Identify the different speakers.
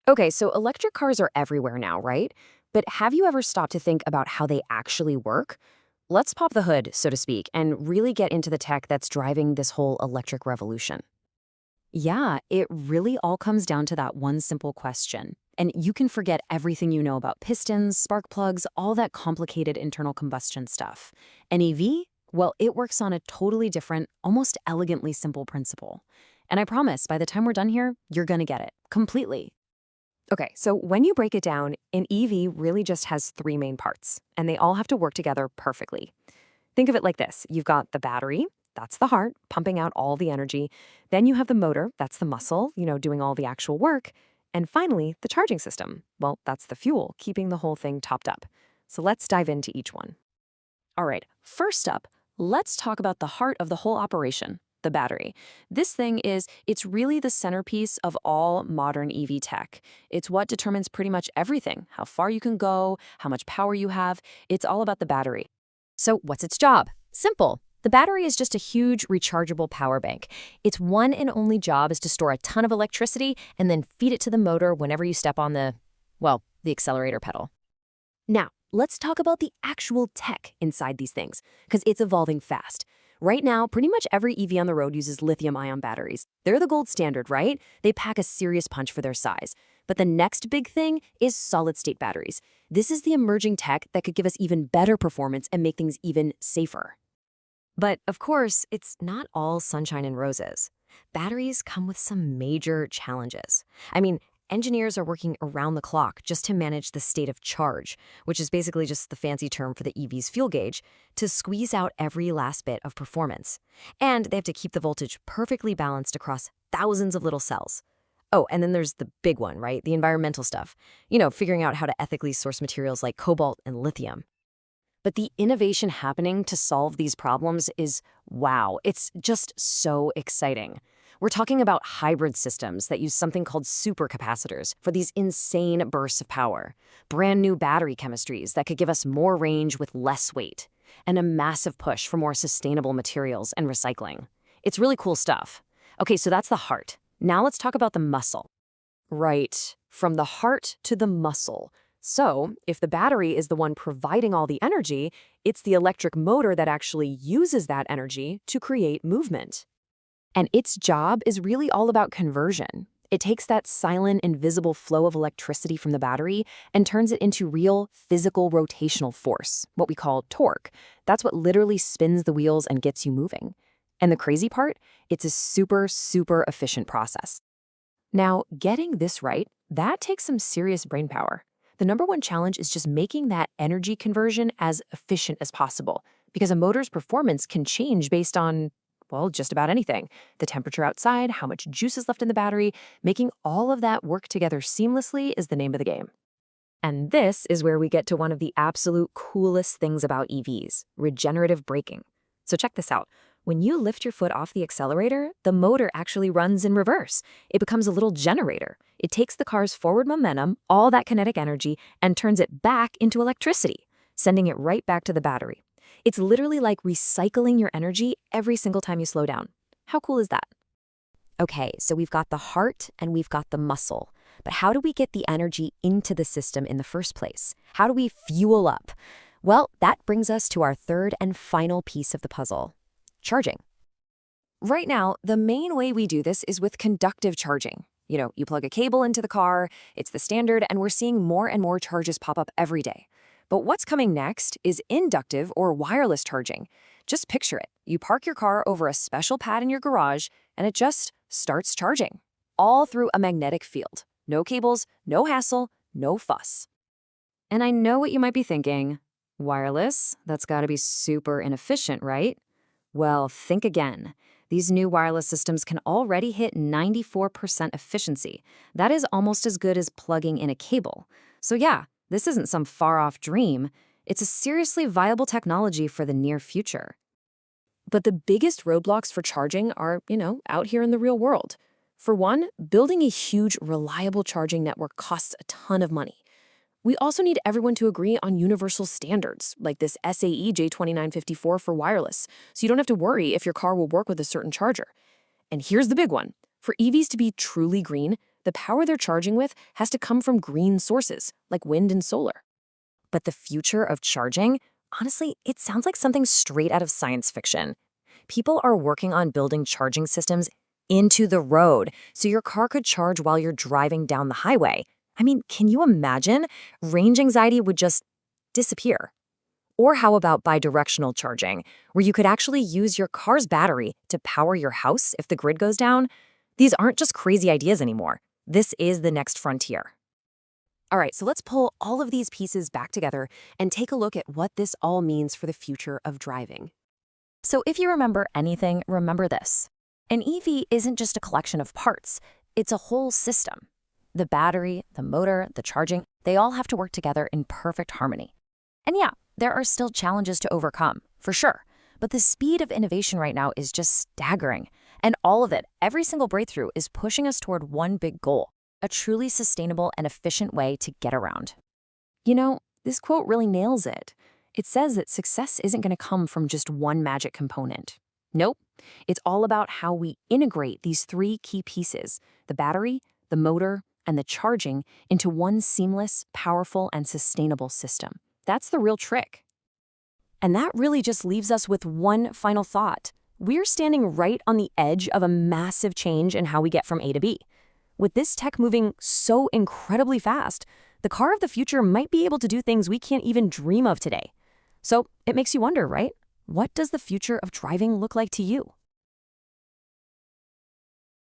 Speaker 1: Okay, so electric cars are everywhere now, right? But have you ever stopped to think about how they actually work? Let's pop the hood, so to speak, and really get into the tech that's driving this whole electric revolution. Yeah, it really all comes down to that one simple question. And you can forget everything you know about pistons, spark plugs, all that complicated internal combustion stuff. An EV? Well, it works on a totally different, almost elegantly simple principle. And I promise, by the time we're done here, you're gonna get it completely. Okay, so when you break it down, an EV really just has three main parts, and they all have to work together perfectly. Think of it like this. You've got the battery, that's the heart, pumping out all the energy. Then you have the motor, that's the muscle, doing all the actual work. And finally, the charging system. Well, that's the fuel, keeping the whole thing topped up. So let's dive into each one. All right, first up, let's talk about the heart of the whole operation, the battery. This thing it's really the centerpiece of all modern EV tech. It's what determines pretty much everything, how far you can go, how much power you have. It's all about the battery. So what's its job? Simple. The battery is just a huge rechargeable power bank. Its one and only job is to store a ton of electricity and then feed it to the motor whenever you step on the accelerator pedal. Now, let's talk about the actual tech inside these things, because it's evolving fast. Right now, pretty much every EV on the road uses lithium-ion batteries. They're the gold standard, right? They pack a serious punch for their size. But the next big thing is solid-state batteries. This is the emerging tech that could give us even better performance and make things even safer. But of course, it's not all sunshine and roses. Batteries come with some major challenges. I mean, engineers are working around the clock just to manage the state of charge, which is basically just the fancy term for the EV's fuel gauge, to squeeze out every last bit of performance. And they have to keep the voltage perfectly balanced across thousands of little cells. Oh, and then there's the big one, right? The environmental stuff. Figuring out how to ethically source materials like cobalt and lithium. But the innovation happening to solve these problems is, wow, it's just so exciting. We're talking about hybrid systems that use something called supercapacitors for these insane bursts of power, brand new battery chemistries that could give us more range with less weight, and a massive push for more sustainable materials and recycling. It's really cool stuff. Okay, so that's the heart. Now let's talk about the muscle. Right, from the heart to the muscle. So, if the battery is the one providing all the energy, it's the electric motor that actually uses that energy to create movement. And its job is really all about conversion. It takes that silent, invisible flow of electricity from the battery and turns it into real physical rotational force, what we call torque. That's what literally spins the wheels and gets you moving. And the crazy part? It's a super, super efficient process. Now, getting this right, that takes some serious brain power. The number one challenge is just making that energy conversion as efficient as possible, because a motor's performance can change based on, well, just about anything. The temperature outside, how much juice is left in the battery, making all of that work together seamlessly is the name of the game. And this is where we get to one of the absolute coolest things about EVs, regenerative braking. So check this out. When you lift your foot off the accelerator, the motor actually runs in reverse. It becomes a little generator. It takes the car's forward momentum, all that kinetic energy, and turns it back into electricity, sending it right back to the battery. It's literally like recycling your energy every single time you slow down. How cool is that? Okay, so we've got the heart and we've got the muscle. But how do we get the energy into the system in the first place? How do we fuel up? Well, that brings us to our third and final piece of the puzzle. Charging. Right now, the main way we do this is with conductive charging. You plug a cable into the car, it's the standard, and we're seeing more and more charges pop up every day. But what's coming next is inductive or wireless charging. Just picture it. You park your car over a special pad in your garage, and it just starts charging, all through a magnetic field. No cables, no hassle, no fuss. And I know what you might be thinking. Wireless? That's gotta be super inefficient, right? Well, think again. These new wireless systems can already hit 94% efficiency. That is almost as good as plugging in a cable. So yeah, this isn't some far-off dream. It's a seriously viable technology for the near future. But the biggest roadblocks for charging are, out here in the real world. For one, building a huge, reliable charging network costs a ton of money. We also need everyone to agree on universal standards, like this SAE J2954 for wireless, so you don't have to worry if your car will work with a certain charger. And here's the big one. For EVs to be truly green, the power they're charging with has to come from green sources, like wind and solar. But the future of charging, honestly, it sounds like something straight out of science fiction. People are working on building charging systems into the road, so your car could charge while you're driving down the highway. I mean, can you imagine? Range anxiety would just disappear. Or how about bidirectional charging, where you could actually use your car's battery to power your house if the grid goes down? These aren't just crazy ideas anymore. This is the next frontier. All right, so let's pull all of these pieces back together and take a look at what this all means for the future of driving. So if you remember anything, remember this. An EV isn't just a collection of parts, it's a whole system. The battery, the motor, the charging, they all have to work together in perfect harmony. And yeah, there are still challenges to overcome, for sure. But the speed of innovation right now is just staggering. And all of it, every single breakthrough, is pushing us toward one big goal: a truly sustainable and efficient way to get around. You know, this quote really nails it. It says that success isn't going to come from just one magic component. Nope. It's all about how we integrate these three key pieces: the battery, the motor, and the charging into one seamless, powerful, and sustainable system. That's the real trick. And that really just leaves us with one final thought. We're standing right on the edge of a massive change in how we get from A to B. With this tech moving so incredibly fast, the car of the future might be able to do things we can't even dream of today. So it makes you wonder, right? What does the future of driving look like to you?